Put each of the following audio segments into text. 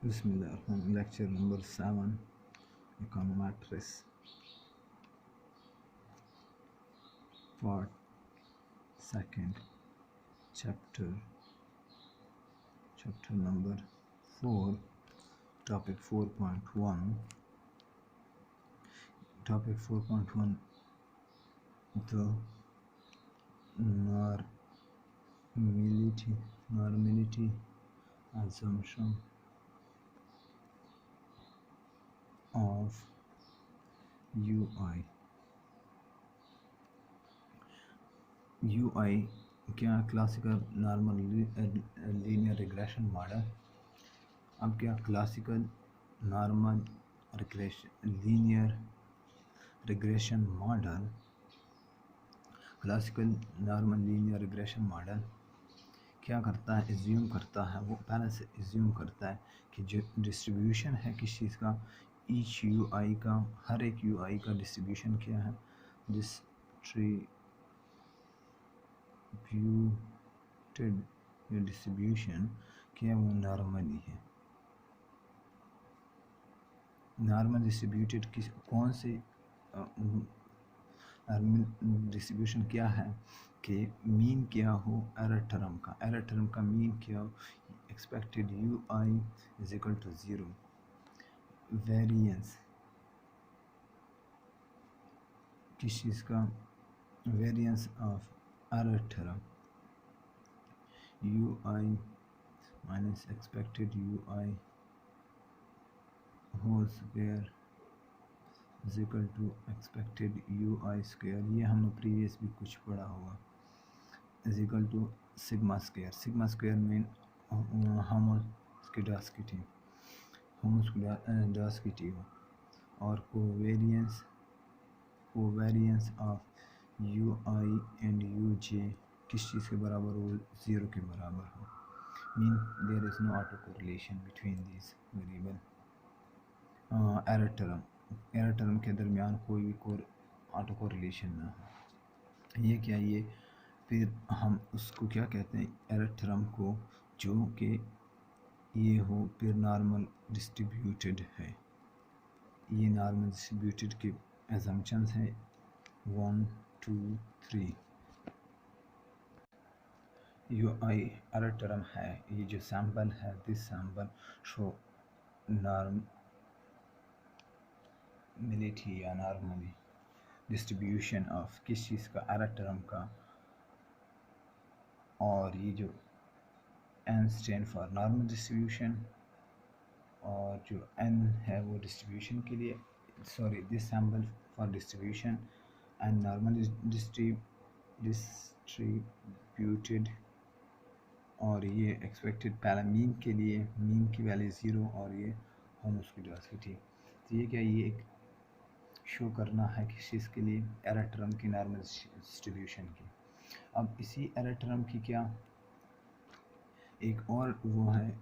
Bismillah, lecture number 7, econometrics, part second, chapter number 4, topic 4.1. Topic 4.1, the normality assumption of UI. UI क्या classical normal linear regression model. अब क्या classical normal linear regression model, classical normal linear regression model क्या करता है, assume करता है, वो पहले से एज्यूम करता है कि जो डिस्ट्रीब्यूशन है किसी चीज़ का, ईच यू आई का, हर एक यू आई का डिस्ट्रीब्यूशन क्या है, डिस्ट्रीब्यूशन क्या वो नॉर्मली है। नॉर्मल डिस्ट्रीब्यूटेड किस कौन से डिस्ट्रीब्यूशन क्या है कि मीन क्या हो एरर टर्म का मीन क्या हो, expected U I is equal to 0, variance किस चीज़ का, variance of error term U I minus expected U I whole square is equal to expected U I square. ये हमने प्रीवियस भी कुछ पढ़ा होगा। Is equal to sigma square में होमोस्किडास्किटी हो, और covariance of U I and U J किस चीज़ के बराबर हो, 0 के बराबर हो। Mean there is no auto correlation between this variable. Error term के दरमियान कोई भी ऑटो कोरिलेशन ना हो। ये क्या, ये फिर हम उसको क्या कहते हैं, एरर टर्म को जो कि ये हो फिर नॉर्मल डिस्ट्रीब्यूटेड है। ये नॉर्मल डिस्ट्रीब्यूटेड के assumptions हैं 1 2 3। यू आई एरर टर्म है, ये जो सैम्पल है, दिस सैम्पल शो नॉर्मलिटी या नॉर्मली डिस्ट्रीब्यूशन ऑफ किस चीज़ का, एरर टर्म का। और ये जो n stand for normal distribution, और जो n है वो डिस्ट्रीब्यूशन के लिए, sorry this sample for distribution and normal distributed, और ये एक्सपेक्टेड पहला मीन के लिए, मीन की वैल्यू 0, और ये होमोस्किडास्किटी। तो ये क्या, ये एक शो करना है किस चीज़ के लिए, एरर टर्म की नॉर्मल डिस्ट्रीब्यूशन की। अब इसी एरर टर्म की क्या एक और वो है,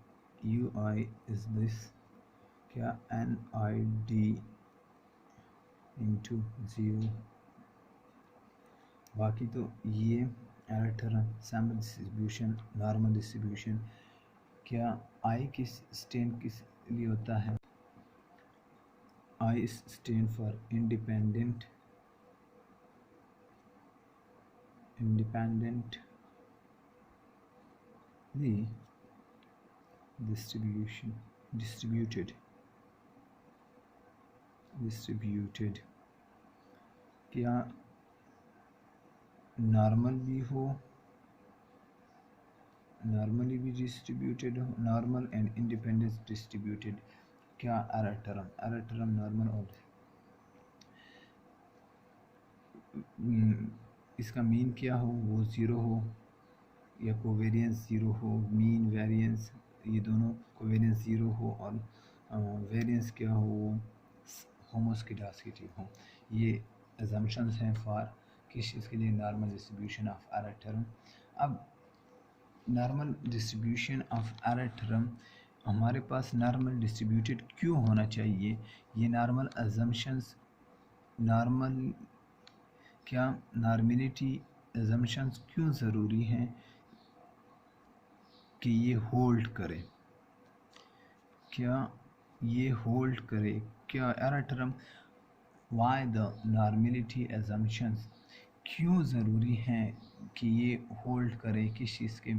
यू आई इज दिस क्या, एन आई डी इंटू 0। बाकी तो ये error term sample distribution, normal distribution क्या, आई किस स्टैंड किस लिए होता है, I stand for independently distributed क्या नॉर्मल भी हो, नॉर्मली भी डिस्ट्रीब्यूटेड हो, नॉर्मल एंड इंडिपेंडेंस डिस्ट्रीब्यूटेड क्या, एरर टर्म नॉर्मल और इसका मीन क्या हो, वो 0 हो, या कोवेरियंस 0 हो, मीन वेरिएंस ये दोनों कोवेरियंस 0 हो, और वेरिएंस क्या हो, वो होमोस्किडास्किटी हो। ये assumptions हैं फॉर किस चीज़ के लिए, normal distribution of error term. अब normal distribution of error term हमारे पास नॉर्मल डिस्ट्रीब्यूटेड क्यों होना चाहिए, ये नॉर्मल assumptions, नॉर्मल क्या नॉर्मलिटी assumptions क्यों ज़रूरी हैं कि ये होल्ड करें। क्या ये होल्ड करे, क्या error term why the normality assumptions, क्यों ज़रूरी है कि ये होल्ड करे किस चीज़ के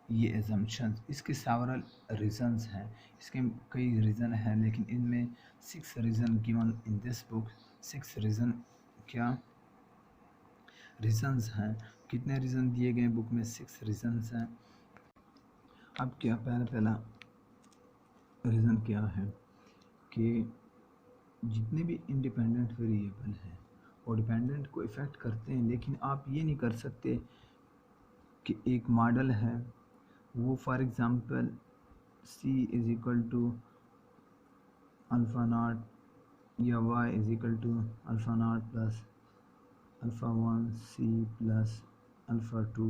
ये एजम्पशंस। इसके सेवरल रीज़न्स हैं, इसके कई रीज़न हैं, लेकिन इनमें 6 reason given in this book. 6 reason क्या रीज़न्स हैं, कितने रीज़न दिए गए बुक में? 6 रीज़न्स हैं। अब क्या पहला रीज़न क्या है कि जितने भी इंडिपेंडेंट वेरिएबल हैं और डिपेंडेंट को इफ़ेक्ट करते हैं, लेकिन आप ये नहीं कर सकते कि एक मॉडल है वो for example c is equal to alpha nought या y is equal to alpha nought plus alpha 1 c plus alpha 2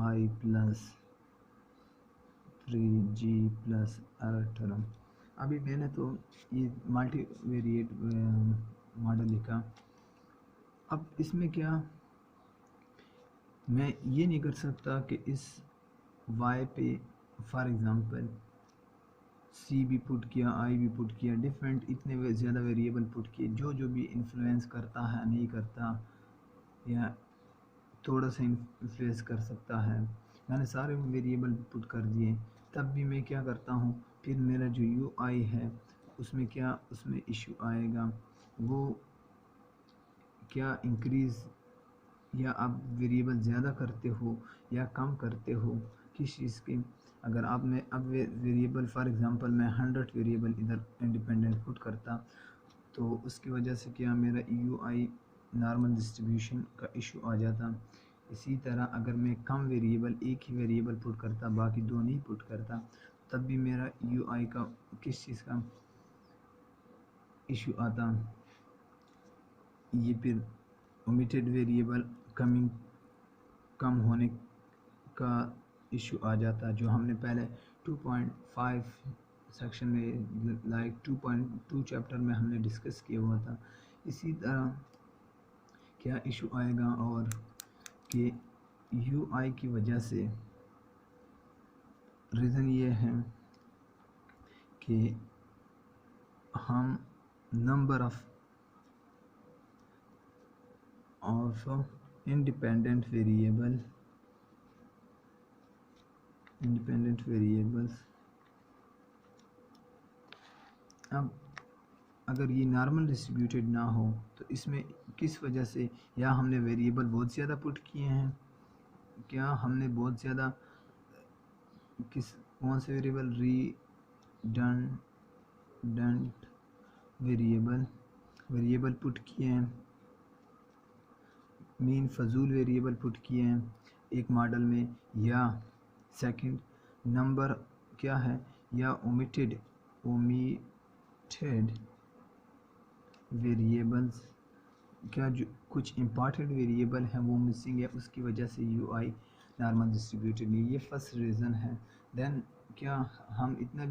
i plus 3g plus error term. अभी मैंने तो ये मल्टी वेरिएट मॉडल लिखा। अब इसमें क्या मैं ये नहीं कर सकता कि इस y पे फॉर एग्ज़ाम्पल c भी पुट किया, i भी पुट किया, डिफरेंट इतने ज़्यादा वेरिएबल पुट किए, जो भी इन्फ्लुएंस करता है नहीं करता या थोड़ा सा इन्फ्लुएंस कर सकता है, मैंने सारे वेरिएबल पुट कर दिए। तब भी मैं क्या करता हूँ, फिर मेरा जो UI है उसमें क्या उसमें इशू आएगा, वो क्या इंक्रीज़ या आप वेरिएबल ज़्यादा करते हो या कम करते हो किस चीज़ के। अगर आप में अब वेरिएबल फॉर एग्ज़ाम्पल मैं 100 वेरिएबल इधर इंडिपेंडेंट पुट करता तो उसकी वजह से क्या मेरा UI नॉर्मल डिस्ट्रीब्यूशन का इशू आ जाता। इसी तरह अगर मैं कम वेरिएबल एक ही वेरिएबल पुट करता बाकी दो नहीं पुट करता तब भी मेरा UI का किस चीज़ का इशू आता, ये फिर ओमिटेड वेरिएबल कम होने का इशू आ जाता, जो हमने पहले 2.5 सेक्शन में लाइक 2.2 चैप्टर में हमने डिस्कस किया हुआ था। इसी तरह क्या इशू आएगा और कि UI की वजह से रीज़न ये है कि हम नंबर ऑफ इंडिपेंडेंट वेरिएबल्स अब अगर ये नॉर्मल डिस्ट्रीब्यूटेड ना हो तो इसमें किस वजह से, या हमने वेरिएबल बहुत ज़्यादा पुट किए हैं, क्या हमने बहुत ज़्यादा कौन से वेरिएबल रिडंडेंट वेरिएबल पुट किए हैं, मीन फजूल वेरिएबल पुट किए हैं एक मॉडल में, या सेकंड नंबर क्या है, या ओमिटेड वेरिएबल्स, क्या जो कुछ इम्पॉर्टेंट वेरिएबल हैं वो मिसिंग है, उसकी वजह से UI नॉर्मल डिस्ट्रीब्यूटेड नहीं। ये फर्स्ट रीज़न है। देन क्या हम इतना